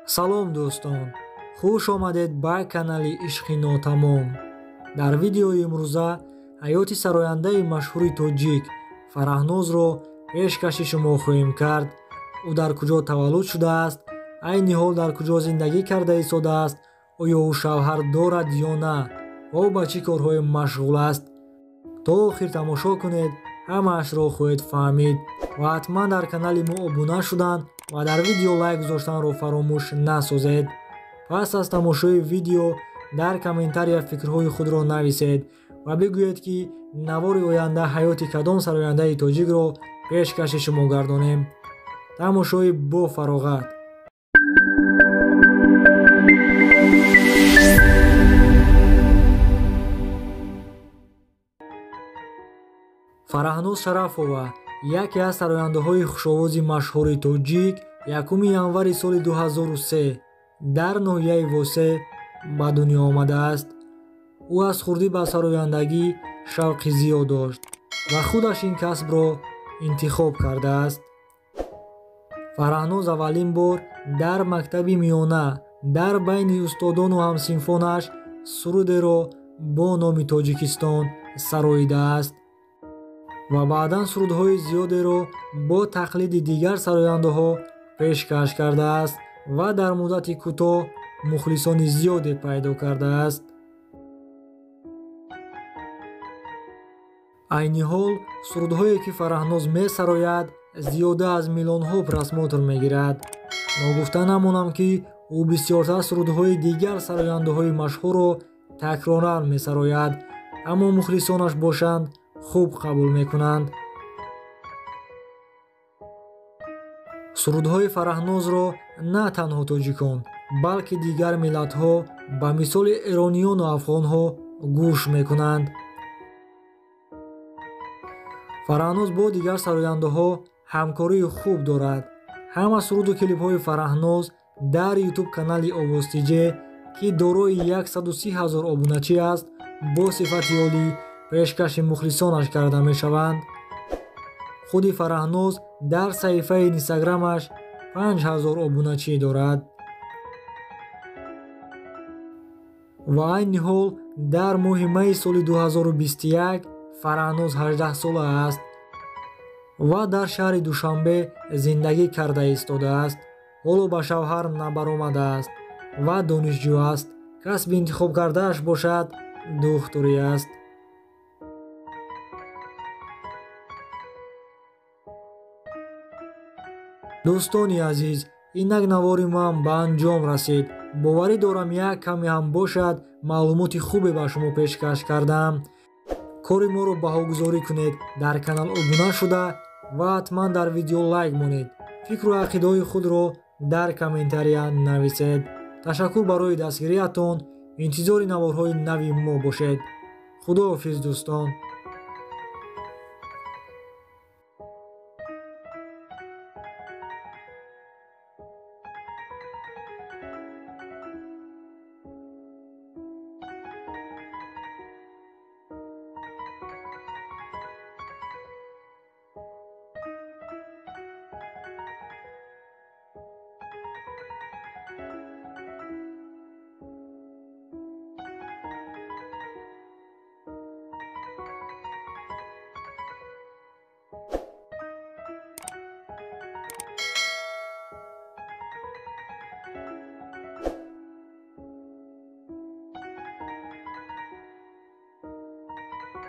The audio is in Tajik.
салом дӯстон, хуш омадед ба канали Ишқи Нотамом. Дар видеои имрӯза ҳаёти сарояндаи машҳури тоҷик Фараҳнозро пешкаши шумо хоҳем кард. ӯ дар куҷо таваллуд шудааст, айни ҳол дар куҷо зиндагӣ карда истодааст, оё ӯ шавҳар дорад ё на ва ӯ ба чӣ корҳое машғул аст. То охир тамошо кунед, ҳамаашро хоҳед фаҳмид. ва ҳатман дар канали мо обуна шудан ва дар видео лайк гузоштанро фаромӯш насозед. пас аз тамошои видео дар комментария фикрҳои худро нависед ва бигӯед ки навори оянда ҳаёти кадом сарояндаи тоҷикро пешкаши шумо гардонем. тамошои бо фароғат. Фараҳноз Шарафова, яке аз сарояндаҳои хушовози машҳури тоҷик, 1 январи соли 2003 дар ноҳияи Восе ба дунё омадааст. ӯ аз хурдӣ ба сарояндагӣ шавқи зиёд дошт ва худаш ин касбро интихоб кардааст. Фараҳноз аввалин бор дар мактаби миёна дар байни устодону ҳамсинфонаш сурудеро бо номи Тоҷикистон сароидааст ва баъдан сурудҳои зиёдеро бо тақлиди дигар сарояндаҳо пешкаш кардааст ва дар муддати кӯтоҳ мухлисони зиёде пайдо кардааст. айни ҳол сурудҳое ки Фараҳноз месарояд зиёда аз миллионҳо просмотр мегирад. ногуфта намонам ки ӯ бисёртар сурудҳои дигар сарояндаҳои машҳурро такроран месарояд, аммо мухлисонаш бошанд хуб қабул мекунанд. сурудҳои Фараҳнозро на танҳо тоҷикон, балки дигар миллатҳо ба мисоли эронiyону афғонҳо гӯш мекунанд. Фараҳноз бо дигар сарояндаҳо ҳамкории хуб дорад. ҳама суруду клипҳои Фараҳноз дар YouTube канали Овозтиҷе ки дорои 130 000 обуначӣ аст, бо сифати олӣ пешкаши мухлисонаш карда мешаванд. худи Фараҳноз дар саҳифаи инстаграмаш 5000 обуначӣ дорад. ва айни ҳол дар моҳи майи соли 2021 Фараҳноз 18 сола аст ва дар шаҳри Душанбе зиндагӣ карда истодааст. ҳоло ба шавҳар набаромадааст ва донишҷӯ аст. касби интихоб кардааш бошад духтурӣ аст. дӯстони азиз, инак навори ман ба анҷом расид. боварӣ дорам як каме ҳам бошад маълумоти хубе ба шумо пешкаш кардам. кори моро баҳогузорӣ кунед, дар канал обуна шуда ва ҳатман дар видео лайк монед. фикру ақидаҳои худро дар комментария нависед. ташаккур барои дастгириятон. интизори наворҳои нави мо бошед. худоҳофиз дӯстон.